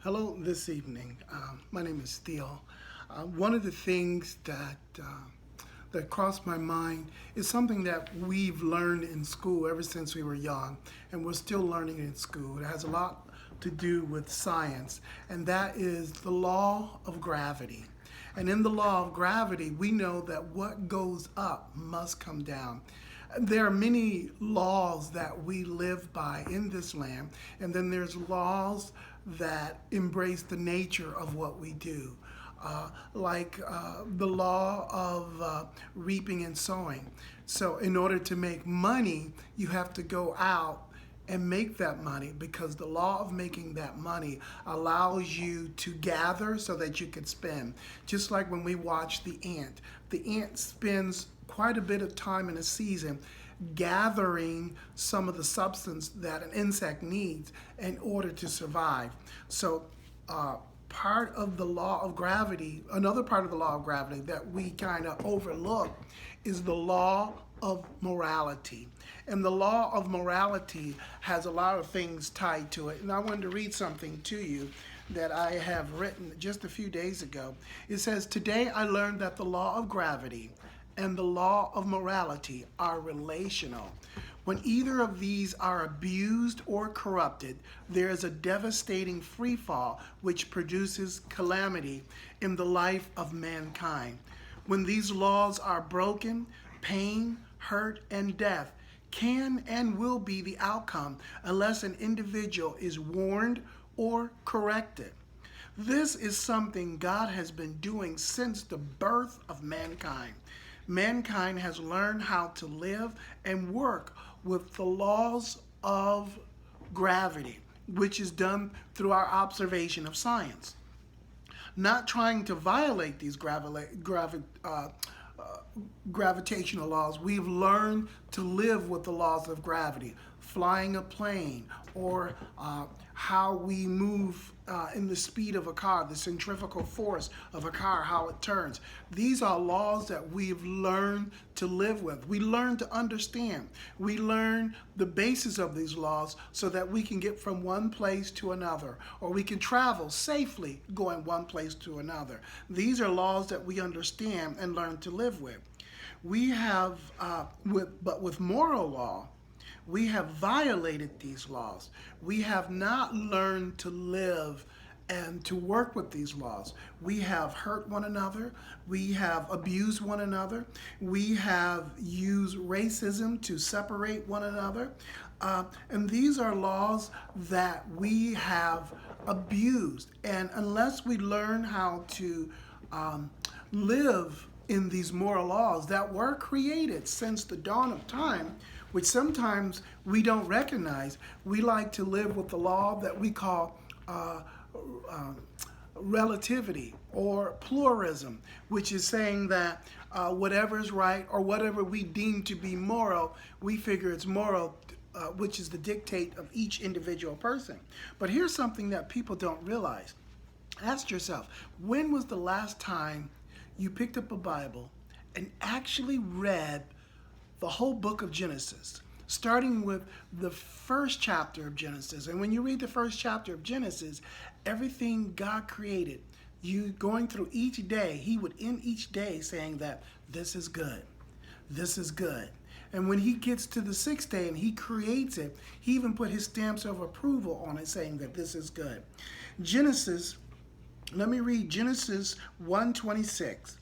Hello this evening. My name is Steele. One of the things that crossed my mind is something that we've learned in school ever since we were young, and we're still learning in school. It has a lot to do with science, and that is the law of gravity. And in the law of gravity, we know that what goes up must come down. There are many laws that we live by in this land, and then there's laws that embrace the nature of what we do. Like the law of reaping and sowing. So, in order to make money, you have to go out and make that money because the law of making that money allows you to gather so that you can spend. Just like when we watch the ant spends quite a bit of time in a season gathering some of the substance that an insect needs in order to survive. So, part of the law of gravity, another part of the law of gravity that we kind of overlook is the law of morality. And the law of morality has a lot of things tied to it. And I wanted to read something to you that I have written just a few days ago. It says, "Today I learned that the law of gravity and the law of morality are relational. When either of these are abused or corrupted, there is a devastating freefall which produces calamity in the life of mankind. When these laws are broken, pain, hurt, and death can and will be the outcome unless an individual is warned or corrected. This is something God has been doing since the birth of mankind. Mankind has learned how to live and work with the laws of gravity, which is done through our observation of science. Not trying to violate these gravitational laws, we've learned to live with the laws of gravity. Flying a plane, or how we move in the speed of a car, the centrifugal force of a car, how it turns. These are laws that we've learned to live with. We learn to understand. We learn the basis of these laws so that we can get from one place to another, or we can travel safely going one place to another. These are laws that we understand and learn to live with. We have, but with moral law, we have violated these laws. We have not learned to live and to work with these laws. We have hurt one another. We have abused one another. We have used racism to separate one another. And these are laws that we have abused. And unless we learn how to live in these moral laws that were created since the dawn of time, which sometimes we don't recognize, we like to live with the law that we call relativity or pluralism, which is saying that whatever is right or whatever we deem to be moral, we figure it's moral, which is the dictate of each individual person. But here's something that people don't realize. Ask yourself, when was the last time you picked up a Bible and actually read the whole book of Genesis, starting with the first chapter of Genesis? And when you read the first chapter of Genesis, everything God created, you going through each day, he would end each day saying that this is good, this is good. And when he gets to the sixth day and he creates it, he even put his stamps of approval on it saying that this is good. Genesis, let me read Genesis 1:26.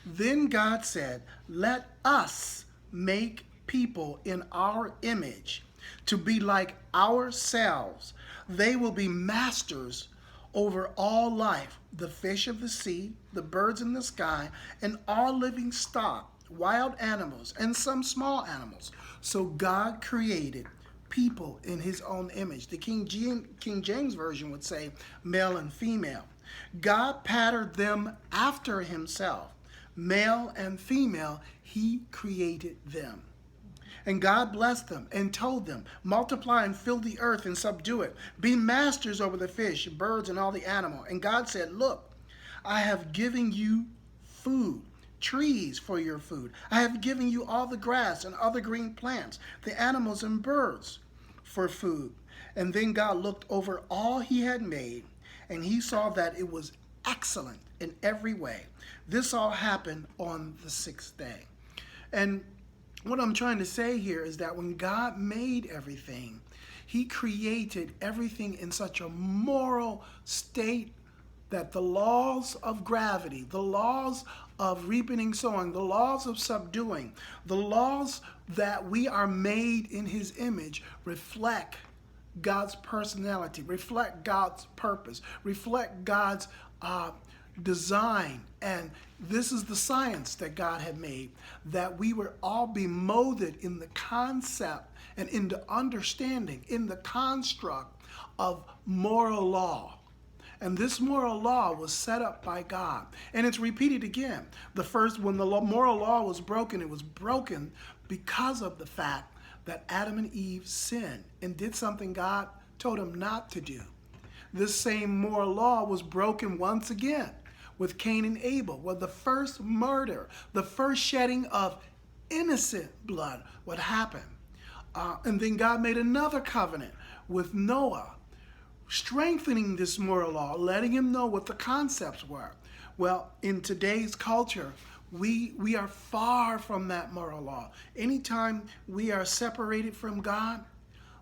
Then God said, "Let us make people in our image, to be like ourselves. They will be masters over all life, the fish of the sea, the birds in the sky, and all living stock, wild animals, and some small animals." So God created people in his own image. The King James Version would say male and female. God patterned them after himself. Male and female, he created them. And God blessed them and told them, "Multiply and fill the earth and subdue it. Be masters over the fish, birds, and all the animal." And God said, "Look, I have given you food, trees for your food. I have given you all the grass and other green plants, the animals and birds for food." And then God looked over all he had made, and he saw that it was excellent in every way. This all happened on the sixth day. And what I'm trying to say here is that when God made everything, he created everything in such a moral state that the laws of gravity, the laws of reaping and sowing, the laws of subduing, the laws that we are made in his image reflect God's personality, reflect God's purpose, reflect God's design. And this is the science that God had made, that we would all be molded in the concept and in the understanding, in the construct of moral law. And this moral law was set up by God. And it's repeated again. The first, when the moral law was broken, it was broken because of the fact that Adam and Eve sinned and did something God told them not to do. This same moral law was broken once again with Cain and Abel, where the first murder, the first shedding of innocent blood would happen. And then God made another covenant with Noah, strengthening this moral law, letting him know what the concepts were. Well, in today's culture, we are far from that moral law. Anytime we are separated from God,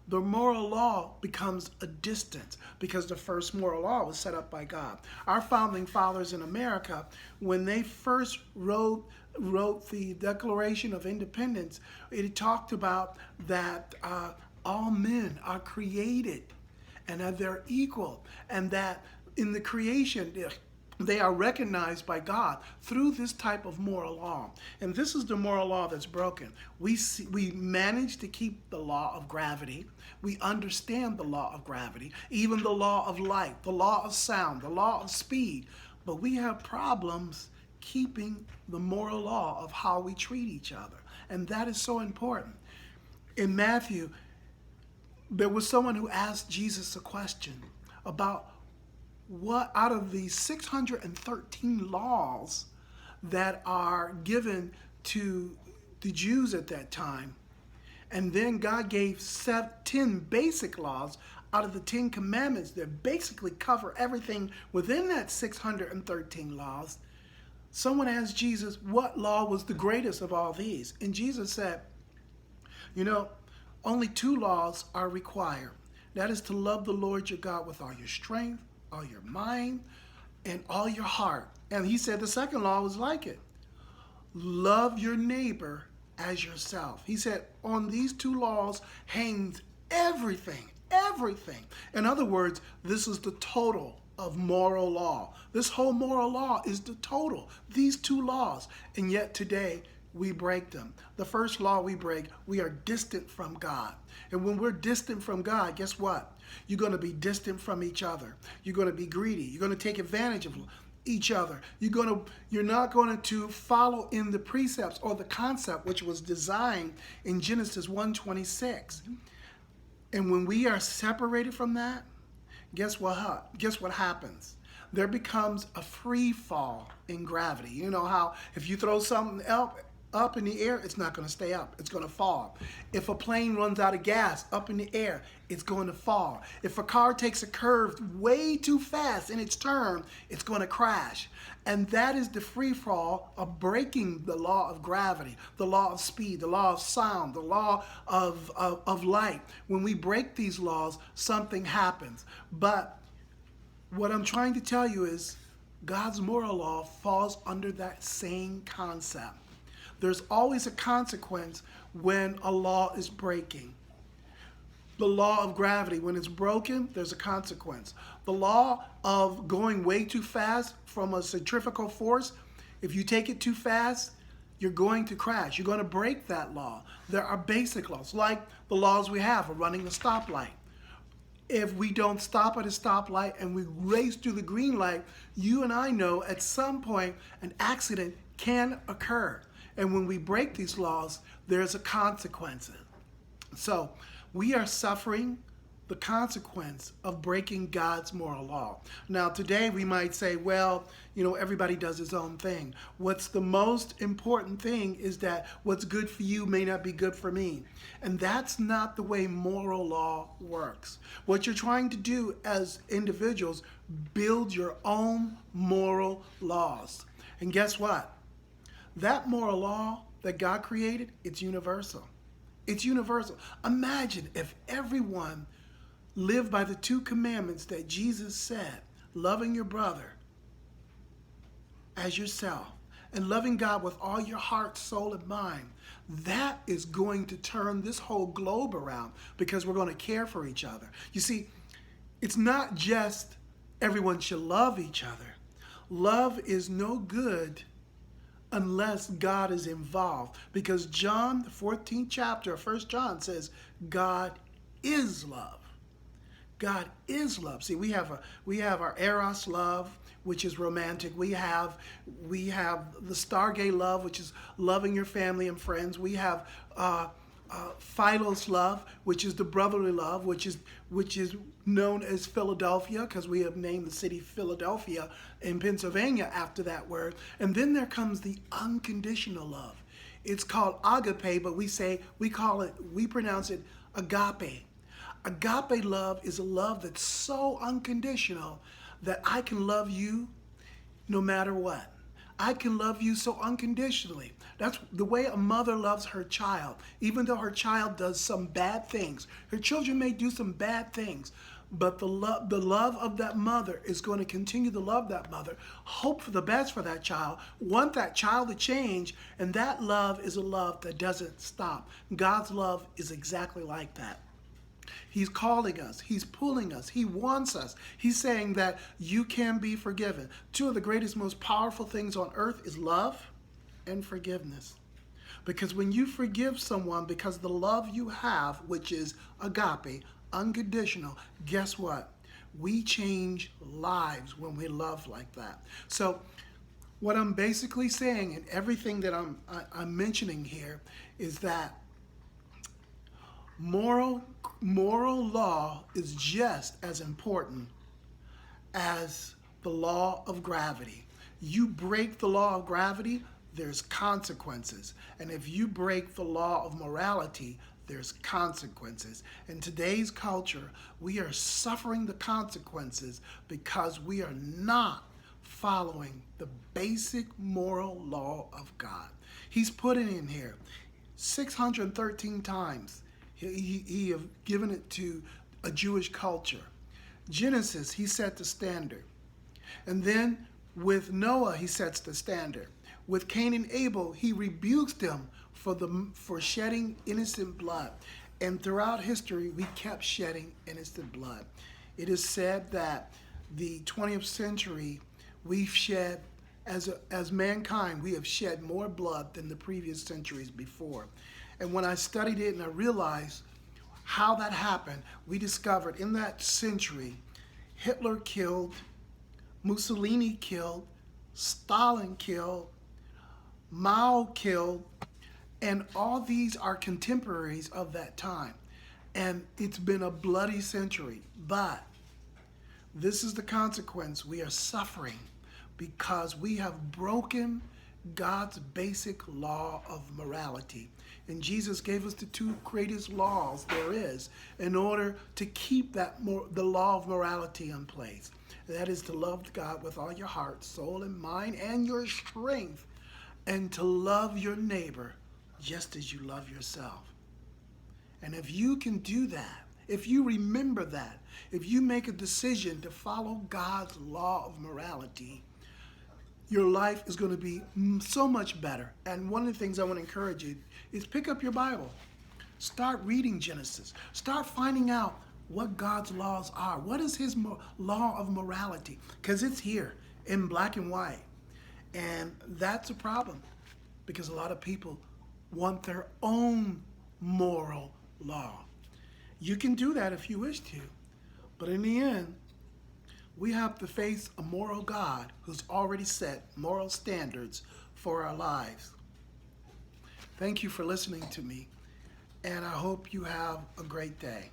the moral law becomes a distance, because the first moral law was set up by God. Our founding fathers in America, when they first wrote the Declaration of Independence, it talked about that all men are created and that they're equal, and that in the creation they are recognized by God through this type of moral law. And this is the moral law that's broken. We manage to keep the law of gravity. We understand the law of gravity, even the law of light, the law of sound, the law of speed. But we have problems keeping the moral law of how we treat each other. And that is so important. In Matthew, there was someone who asked Jesus a question about what out of the 613 laws that are given to the Jews at that time, and then God gave 10 basic laws out of the 10 commandments that basically cover everything within that 613 laws. Someone asked Jesus, what law was the greatest of all these? And Jesus said, only 2 laws are required. That is to love the Lord your God with all your strength, all your mind, and all your heart. And he said the second law was like it. Love your neighbor as yourself. He said on these 2 laws hangs everything. In other words, this is the total of moral law. This whole moral law is the total. These 2 laws. And yet today, we break them. The first law we break, we are distant from God. And when we're distant from God, guess what? You're going to be distant from each other. You're going to be greedy. You're going to take advantage of each other. You're not going to follow in the precepts or the concept which was designed in Genesis 1:26. And when we are separated from that, guess what happens? There becomes a free fall in gravity. You know how if you throw something up in the air, it's not going to stay up. It's going to fall. If a plane runs out of gas up in the air, it's going to fall. If a car takes a curve way too fast in its turn, it's going to crash. And that is the free fall of breaking the law of gravity, the law of speed, the law of sound, the law of light. When we break these laws, something happens. But what I'm trying to tell you is God's moral law falls under that same concept. There's always a consequence when a law is breaking. The law of gravity, when it's broken, there's a consequence. The law of going way too fast from a centrifugal force, if you take it too fast, you're going to crash. You're going to break that law. There are basic laws, like the laws we have for running the stoplight. If we don't stop at a stoplight and we race through the green light, you and I know at some point an accident can occur. And when we break these laws, there's a consequence. So we are suffering the consequence of breaking God's moral law. Now, today we might say, well, everybody does his own thing. What's the most important thing is that what's good for you may not be good for me. And that's not the way moral law works. What you're trying to do as individuals, build your own moral laws. And guess what? That moral law that God created, it's universal. It's universal. Imagine if everyone lived by the two commandments that Jesus said, loving your brother as yourself and loving God with all your heart, soul, and mind. That is going to turn this whole globe around because we're going to care for each other. You see, it's not just everyone should love each other. Love is no good unless God is involved, because John, the 14th chapter of 1 John says, God is love. God is love. See, we have our eros love, which is romantic. We have the Stargate love, which is loving your family and friends. We have Philos love, which is the brotherly love, which is known as Philadelphia, because we have named the city Philadelphia in Pennsylvania after that word. And then there comes the unconditional love. It's called agape, but we pronounce it agape. Agape love is a love that's so unconditional that I can love you no matter what. I can love you so unconditionally. That's the way a mother loves her child, even though her child does some bad things. Her children may do some bad things, but the love of that mother is going to continue to love that mother, hope for the best for that child, want that child to change, and that love is a love that doesn't stop. God's love is exactly like that. He's calling us. He's pulling us. He wants us. He's saying that you can be forgiven. Two of the greatest, most powerful things on earth is love and forgiveness. Because when you forgive someone because of the love you have, which is agape, unconditional, guess what? We change lives when we love like that. So what I'm basically saying, and everything that I'm mentioning here, is that moral law is just as important as the law of gravity. You break the law of gravity, there's consequences. And if you break the law of morality, there's consequences. In today's culture, we are suffering the consequences because we are not following the basic moral law of God. He's put it in here 613 times. He have given it to a Jewish culture. Genesis, he set the standard. And then with Noah, he sets the standard. With Cain and Abel, he rebukes them for shedding innocent blood. And throughout history, we kept shedding innocent blood. It is said that the 20th century, we've shed, as mankind, we have shed more blood than the previous centuries before. And when I studied it and I realized how that happened, we discovered in that century, Hitler killed, Mussolini killed, Stalin killed, Mao killed, and all these are contemporaries of that time. And it's been a bloody century, but this is the consequence. We are suffering because we have broken God's basic law of morality. And Jesus gave us the two greatest laws there is in order to keep the law of morality in place. That is to love God with all your heart, soul, and mind, and your strength, and to love your neighbor just as you love yourself. And if you can do that, if you remember that, if you make a decision to follow God's law of morality, your life is going to be so much better. And one of the things I want to encourage you is pick up your Bible. Start reading Genesis. Start finding out what God's laws are. What is his law of morality? Because it's here in black and white. And that's a problem because a lot of people want their own moral law. You can do that if you wish to. But in the end, we have to face a moral God who's already set moral standards for our lives. Thank you for listening to me, and I hope you have a great day.